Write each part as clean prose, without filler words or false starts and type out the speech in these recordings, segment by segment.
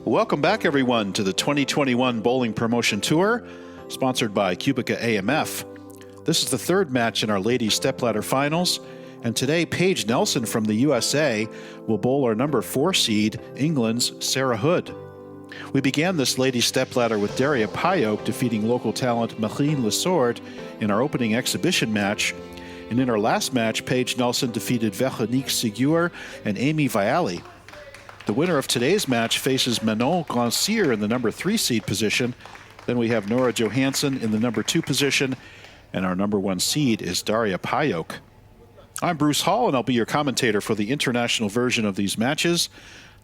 Welcome back, everyone, to the 2021 Bowling Promotion Tour, sponsored by Cubica AMF. This is the third match in our ladies stepladder finals, and today Paige Nelson from the USA will bowl our number 4 seed, England's Sarah Hood. We began this ladies stepladder with DARIA PAJAK defeating local talent LESOURD in our opening exhibition match, and in our last match, Paige Nelson defeated SIGUR and VIALE. The winner of today's match faces MANON GRANDSIRE in the number 3 seed position. Then we have NORA JOHANSSON in the number 2 position, and our number 1 seed is DARIA PAJAK. I'm Bruce Hall, and I'll be your commentator for the international version of these matches.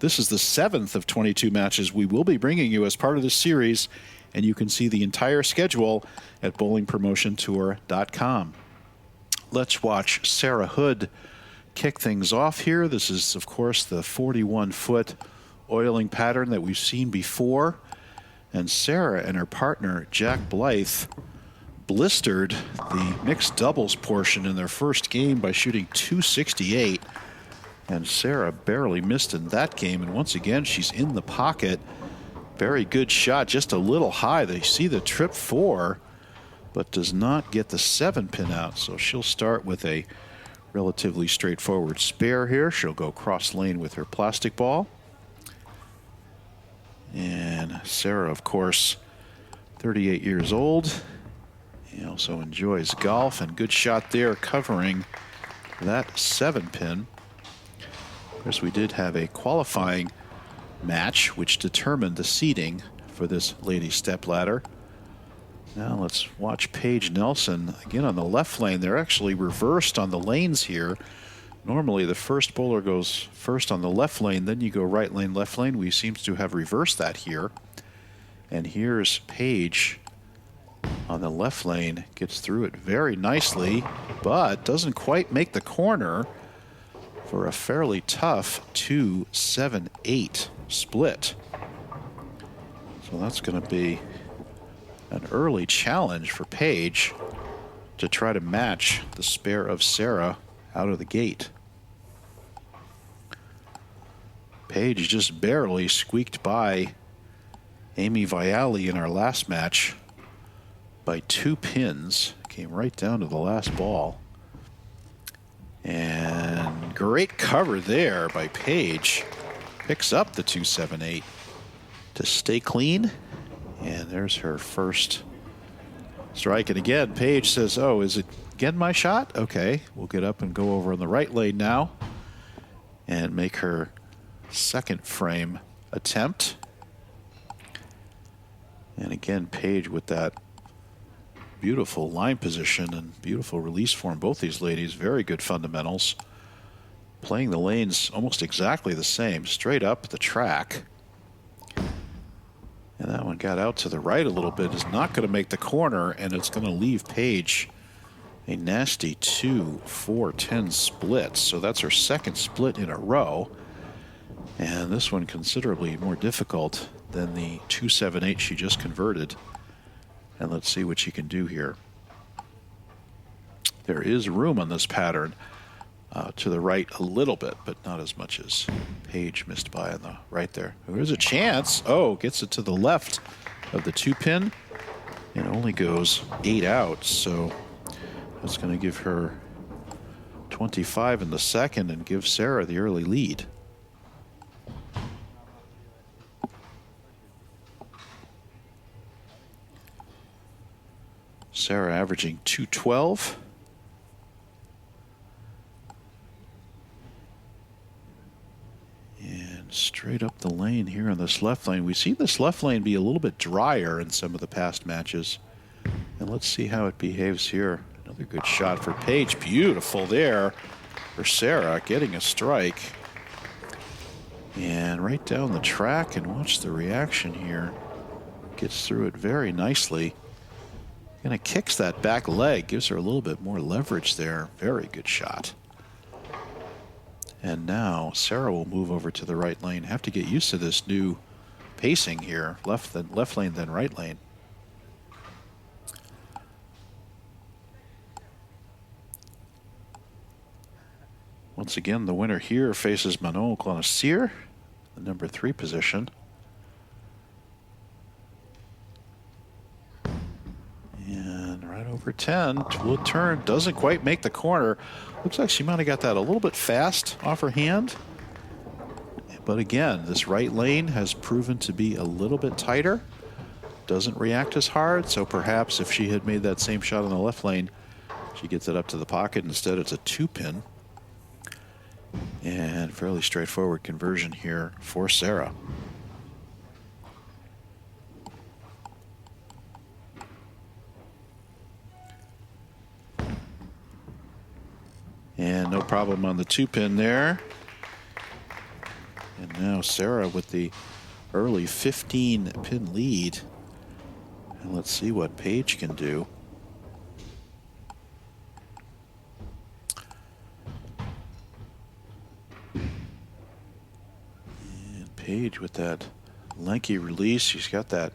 This is the 7th of 22 matches we will be bringing you as part of this series, and you can see the entire schedule at bowlingpromotiontour.com. Let's watch Sarah Hood kick things off here. This is, of course, the 41-foot oiling pattern that we've seen before. And Sarah and her partner, Jack Blythe, blistered the mixed doubles portion in their first game by shooting .268. And Sarah barely missed in that game. And once again, she's in the pocket. Very good shot, just a little high. They see the trip 4, but does not get the 7-pin out. So she'll start with a relatively straightforward spare here. She'll go cross lane with her plastic ball. And Sarah, of course, 38 years old. He also enjoys golf, and good shot there covering that 7-pin. Of course, we did have a qualifying match which determined the seeding for this ladies stepladder. Now let's watch Paige Nelson again on the left lane. They're actually reversed on the lanes here. Normally the first bowler goes first on the left lane, then you go right lane, left lane. We seem to have reversed that here. And here's Paige on the left lane, gets through it very nicely, but doesn't quite make the corner for a fairly tough 2-7-8 split. So that's going to be an early challenge for Paige to try to match the spare of Sarah out of the gate. Paige just barely squeaked by VIALE in our last match by 2 pins. Came right down to the last ball. And great cover there by Paige. Picks up the 2-7-8 to stay clean. And there's her first strike. And again, Paige says, oh, is it again my shot? Okay, we'll get up and go over on the right lane now and make her second frame attempt. And again, Paige with that beautiful line position and beautiful release form. Both these ladies, very good fundamentals. Playing the lanes almost exactly the same, straight up the track. And that one got out to the right a little bit. Is not going to make the corner, and it's going to leave Paige a nasty 2-4-10 split. So that's her second split in a row. And this one considerably more difficult than the 2-7-8 she just converted. And let's see what she can do here. There is room on this pattern to the right a little bit, but not as much as Paige missed by on the right there. There's a chance. Oh, gets it to the left of the 2-pin and only goes 8 out. So that's going to give her 25 in the second and give Sarah the early lead. Sarah averaging 212. And straight up the lane here on this left lane. We see this left lane be a little bit drier in some of the past matches. And let's see how it behaves here. Another good shot for Paige. Beautiful there for Sarah, getting a strike. And right down the track, and watch the reaction here. Gets through it very nicely. Kind of kicks that back leg, gives her a little bit more leverage there. Very good shot. And now Sarah will move over to the right lane. Have to get used to this new pacing here. Left lane, then right lane. Once again, the winner here faces MANON GRANDSIRE, the number 3 position. Over 10, wood turn, doesn't quite make the corner. Looks like she might have got that a little bit fast off her hand. But again, this right lane has proven to be a little bit tighter. Doesn't react as hard, so perhaps if she had made that same shot on the left lane, she gets it up to the pocket. Instead, it's a 2-pin. And fairly straightforward conversion here for Sarah. And no problem on the 2-pin there. And now Sarah with the early 15-pin lead. And let's see what Paige can do. And Paige with that lanky release. She's got that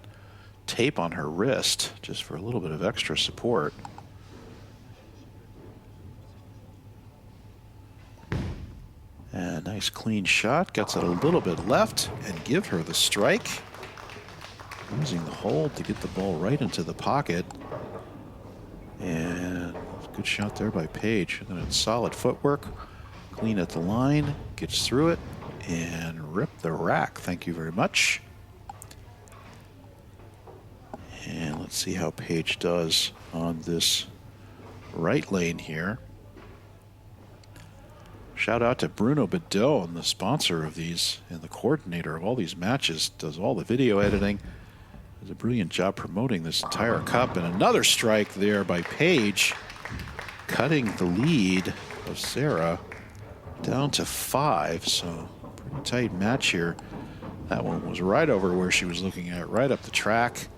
tape on her wrist just for a little bit of extra support. And nice clean shot, gets it a little bit left and give her the strike. Using the hold to get the ball right into the pocket. And good shot there by Paige. And then it's solid footwork, clean at the line, gets through it and rip the rack. Thank you very much. And let's see how Paige does on this right lane here. Shout out to Bruno Bedell, the sponsor of these and the coordinator of all these matches, does all the video editing. Does a brilliant job promoting this entire cup. And another strike there by Paige, cutting the lead of Sarah down to 5. So pretty tight match here. That one was right over where she was looking at, right up the track.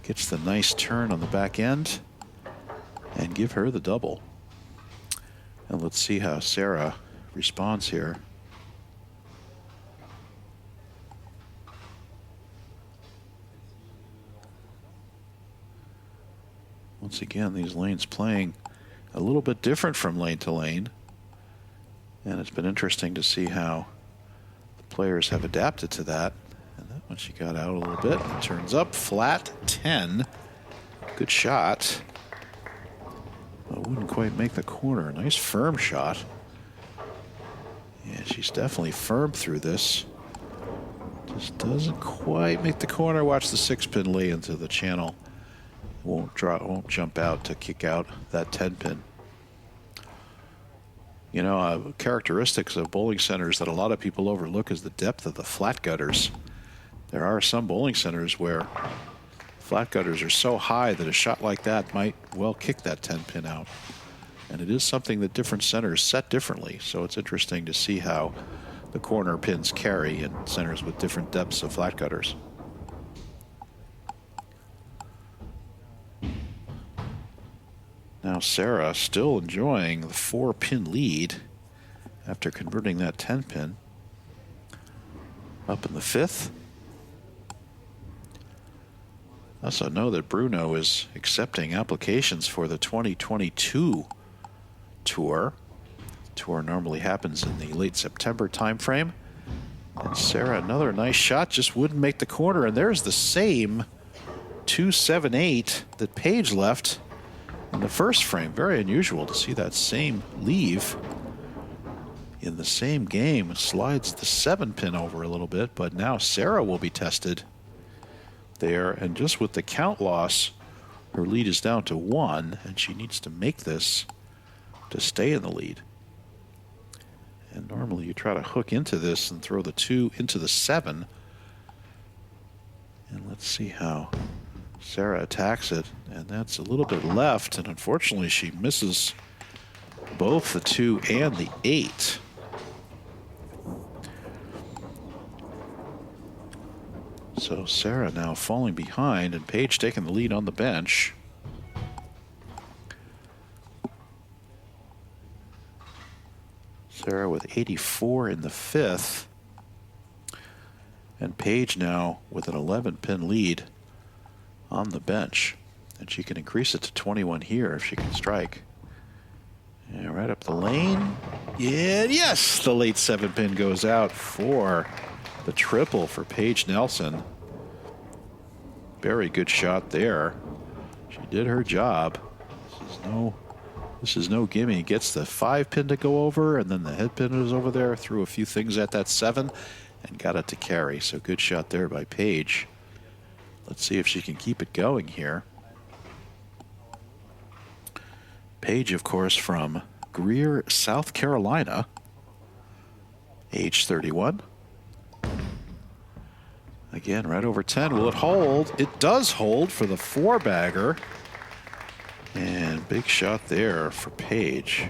Gets the nice turn on the back end and give her the double. And let's see how Sarah responds here. Once again, these lanes playing a little bit different from lane to lane. And it's been interesting to see how the players have adapted to that. And that one she got out a little bit. And turns up flat 10. Good shot. But wouldn't quite make the corner. Nice firm shot. Yeah, she's definitely firm through this. Just doesn't quite make the corner. Watch the 6-pin lay into the channel. Won't jump out to kick out that 10-pin. You know, characteristics of bowling centers that a lot of people overlook is the depth of the flat gutters. There are some bowling centers where flat gutters are so high that a shot like that might well kick that 10-pin out. And it is something that different centers set differently. So it's interesting to see how the corner pins carry in centers with different depths of flat gutters. Now Sarah still enjoying the 4-pin lead after converting that 10-pin. Up in the 5th. Also know that Bruno is accepting applications for the 2022 tour. The tour normally happens in the late September timeframe. And Sarah, another nice shot, just wouldn't make the corner. And there's the same 2-7-8 that Paige left in the first frame. Very unusual to see that same leave in the same game. Slides the 7-pin over a little bit, but now Sarah will be tested there. And just with the count loss, her lead is down to 1, and she needs to make this to stay in the lead. And normally you try to hook into this and throw the 2 into the 7. And let's see how Sarah attacks it. And that's a little bit left, and unfortunately she misses both the 2 and the 8. So Sarah now falling behind, and Paige taking the lead on the bench. Sarah with 84 in the 5th. And Paige now with an 11-pin lead on the bench. And she can increase it to 21 here if she can strike. And right up the lane. Yeah, yes, the late 7-pin goes out for the triple for Paige Nelson. Very good shot there. She did her job. this is no gimme. Gets the 5 pin to go over, and then the head pin is over there. Threw a few things at that 7 and got it to carry. So good shot there by Paige. Let's see if she can keep it going here. Paige, of course, from Greer, South Carolina, age 31. Again, right over 10. Will it hold? It does hold for the 4-bagger. And big shot there for Paige.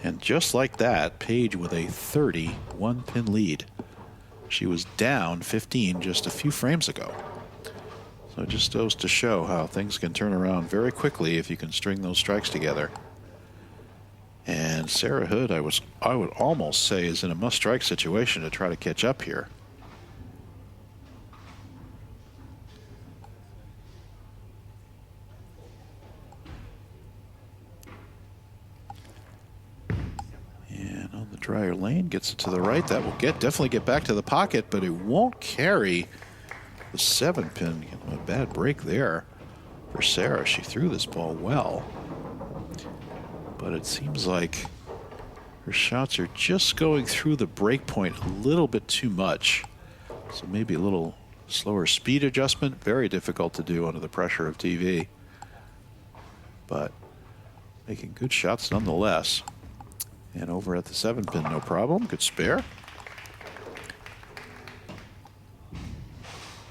And just like that, Paige with a 31-pin lead. She was down 15 just a few frames ago. So it just goes to show how things can turn around very quickly if you can string those strikes together. And Sarah Hood, I would almost say, is in a must-strike situation to try to catch up here. And on the drier lane, gets it to the right. That will definitely get back to the pocket, but it won't carry the 7-pin. A bad break there for Sarah. She threw this ball well, but it seems like her shots are just going through the break point a little bit too much. So maybe a little slower speed adjustment. Very difficult to do under the pressure of TV, but making good shots nonetheless. And over at the 7-pin, no problem. Good spare.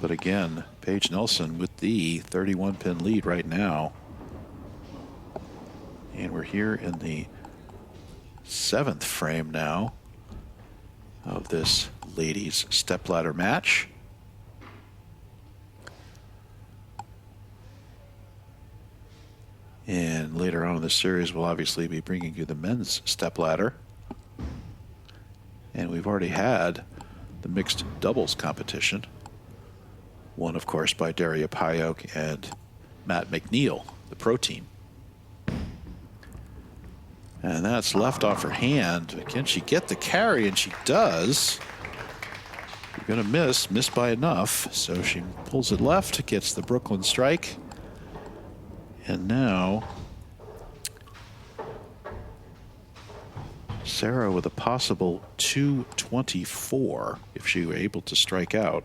But again, Paige Nelson with the 31-pin lead right now. And we're here in the 7th frame now of this ladies stepladder match. And later on in the series, we'll obviously be bringing you the men's stepladder. And we've already had the mixed doubles competition. One, of course, by DARIA PAJAK and Matt McNeil, the pro team. And that's left off her hand. Can she get the carry? And she does. You're going to miss by enough. So she pulls it left, gets the Brooklyn strike. And now Sarah with a possible 224 if she were able to strike out.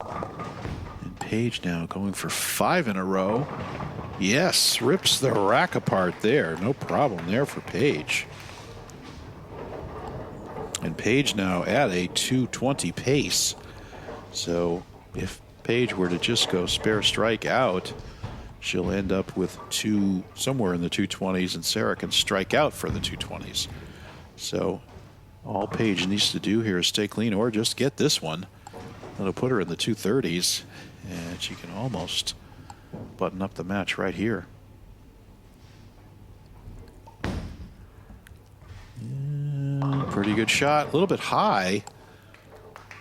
And Paige now going for 5 in a row. Yes, rips the rack apart there. No problem there for Paige. And Paige now at a 220 pace. So if Paige were to just go spare strike out, she'll end up with somewhere in the 220s, and Sarah can strike out for the 220s. So all Paige needs to do here is stay clean or just get this one. That'll put her in the 230s, and she can almost button up the match right here. Pretty good shot. A little bit high.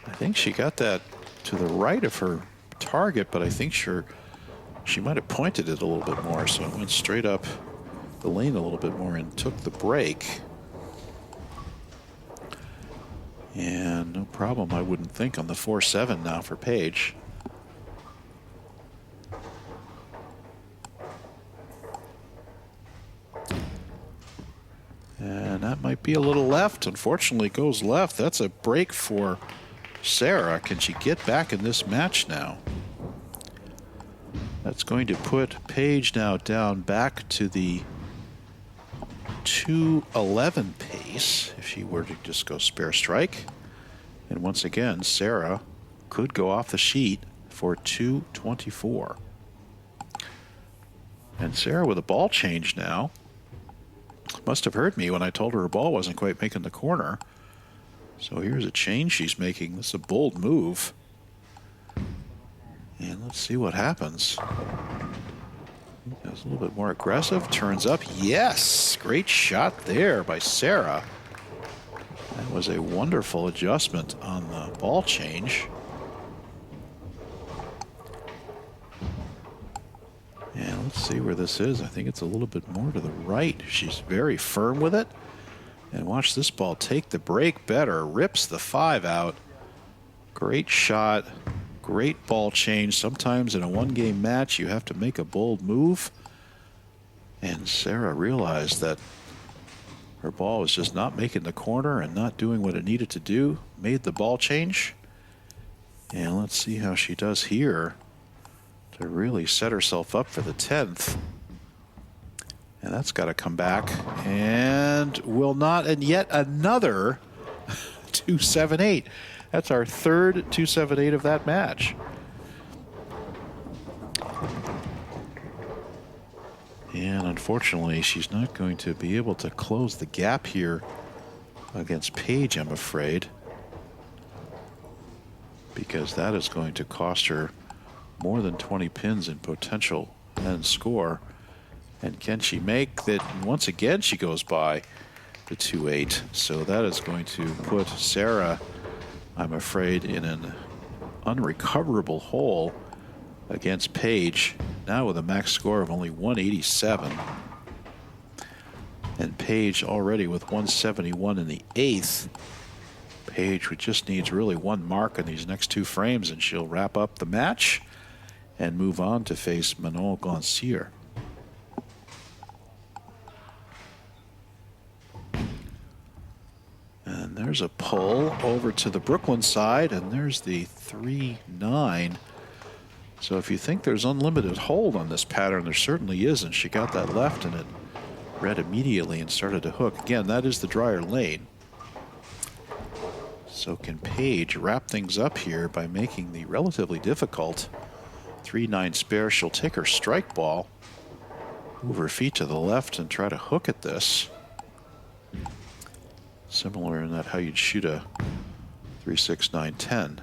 I think she got that to the right of her target, but I think she might have pointed it a little bit more, so it went straight up the lane a little bit more and took the break. And no problem, I wouldn't think, on the 4-7 now for Paige. And that might be a little left. Unfortunately, goes left. That's a break for Sarah. Can she get back in this match now? That's going to put Paige now down back to the 211 pace if she were to just go spare strike. And once again, Sarah could go off the sheet for 224. And Sarah with a ball change now. Must have heard me when I told her her ball wasn't quite making the corner. So here's a change she's making. This is a bold move. And let's see what happens. It's a little bit more aggressive. Turns up. Yes! Great shot there by Sarah. That was a wonderful adjustment on the ball change. And let's see where this is. I think it's a little bit more to the right. She's very firm with it. And watch this ball take the break better. Rips the 5 out. Great shot. Great ball change. Sometimes in a one-game match, you have to make a bold move. And Sarah realized that her ball was just not making the corner and not doing what it needed to do. Made the ball change. And let's see how she does here to really set herself up for the 10th. And that's got to come back. And will not. And yet another 2-7-8. That's our third 2-7-8 of that match. And unfortunately, she's not going to be able to close the gap here against Paige, I'm afraid, because that is going to cost her more than 20 pins in potential end score. And can she make that? Once again, she goes by the 2-8. So that is going to put Sarah, I'm afraid, in an unrecoverable hole against Paige, now with a max score of only 187. And Paige already with 171 in the 8th. Paige just needs really one mark in these next 2 frames, and she'll wrap up the match and move on to face MANON GRANDSIRE. And there's a pull over to the Brooklyn side, and there's the 3-9. So if you think there's unlimited hold on this pattern, there certainly isn't. She got that left, and it read immediately and started to hook. Again, that is the drier lane. So can Paige wrap things up here by making the relatively difficult 3-9 spare? She'll take her strike ball, move her feet to the left, and try to hook at this. Similar in that how you'd shoot a 3-6-9-10.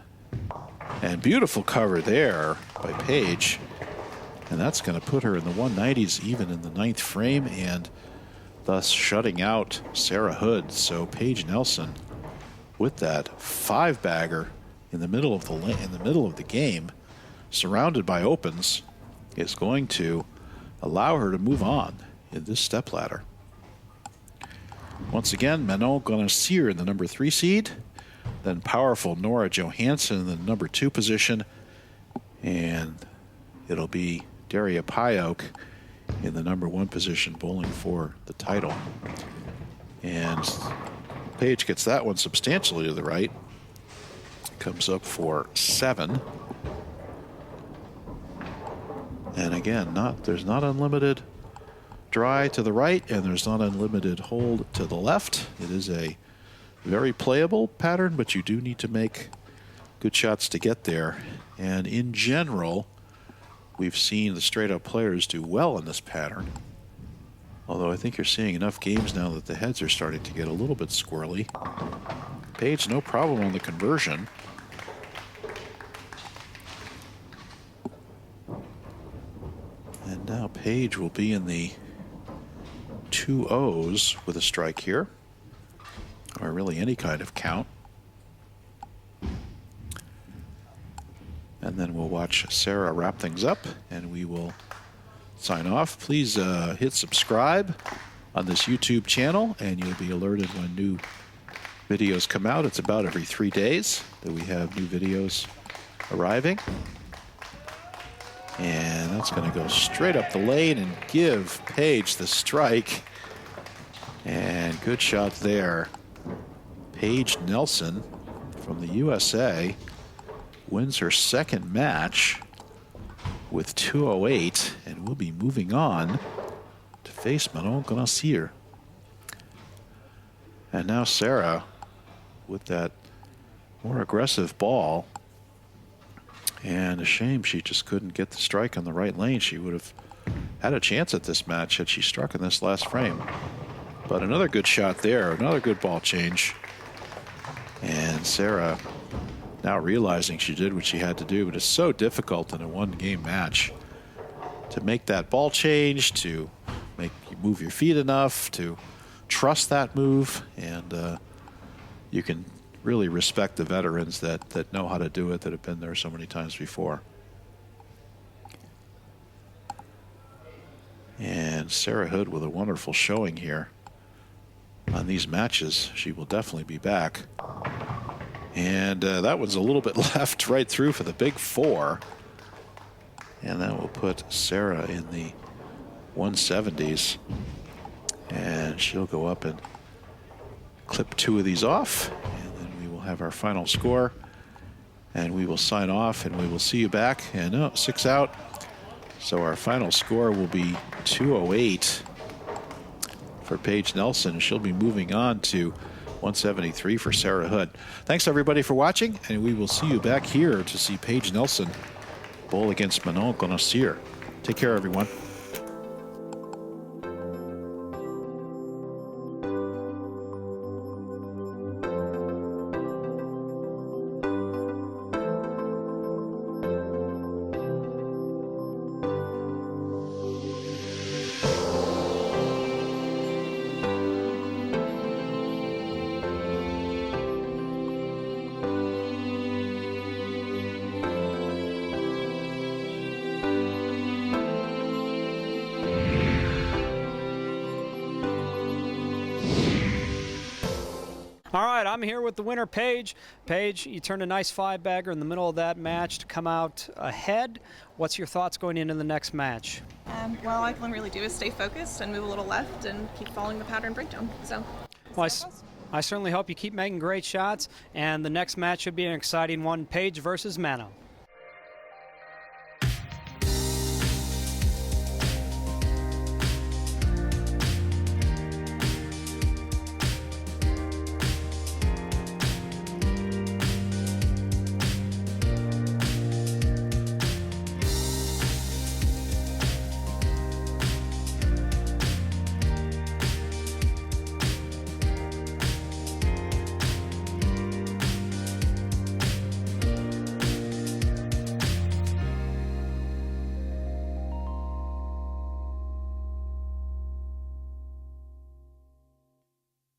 And beautiful cover there by Paige. And that's going to put her in the 190s even in the 9th frame, and thus shutting out Sarah Hood. So Paige Nelson, with that 5-bagger in the middle of the game, surrounded by opens, is going to allow her to move on in this stepladder. Once again, Manon GRANDSIRE in the number 3 seed. Then powerful Nora Johansson in the number 2 position. And it'll be DARIA PAJAK in the number 1 position, bowling for the title. And Paige gets that one substantially to the right. Comes up for 7. And again, there's not unlimited dry to the right, and there's not unlimited hold to the left. It is a very playable pattern, but you do need to make good shots to get there. And in general, we've seen the straight-up players do well in this pattern. Although I think you're seeing enough games now that the heads are starting to get a little bit squirrely. Paige, no problem on the conversion. And now Paige will be in the 2-0s with a strike here, or really any kind of count. And then we'll watch Sarah wrap things up, and we will sign off. Please hit subscribe on this YouTube channel, and you'll be alerted when new videos come out. It's about every 3 days that we have new videos arriving. And that's going to go straight up the lane and give Paige the strike. And good shot there. Paige Nelson from the USA wins her 2nd match with 208, and will be moving on to face MANON GRANDSIRE. And now Sarah with that more aggressive ball. And a shame she just couldn't get the strike on the right lane. She would have had a chance at this match had she struck in this last frame. But another good shot there, another good ball change. And Sarah now realizing she did what she had to do, but it's so difficult in a one-game match to make that ball change, to make you move your feet enough, to trust that move. And you can really respect the veterans that know how to do it, that have been there so many times before. And Sarah Hood with a wonderful showing here on these matches. She will definitely be back. And that one's a little bit left right through for the big 4. And that will put Sarah in the 170s. And she'll go up and clip 2 of these off. And then we will have our final score. And we will sign off and we will see you back. And no, 6 out. So our final score will be 208 for Paige Nelson. She'll be moving on to 173 for Sarah Hood. Thanks everybody for watching, and we will see you back here to see Paige Nelson bowl against Manon GRANDSIRE. Take care, everyone. All right, I'm here with the winner, Paige. Paige, you turned a nice 5-bagger in the middle of that match to come out ahead. What's your thoughts going into the next match? Well, all I can really do is stay focused and move a little left and keep following the pattern breakdown. So, well, I certainly hope you keep making great shots, and the next match should be an exciting one, Paige versus Manon.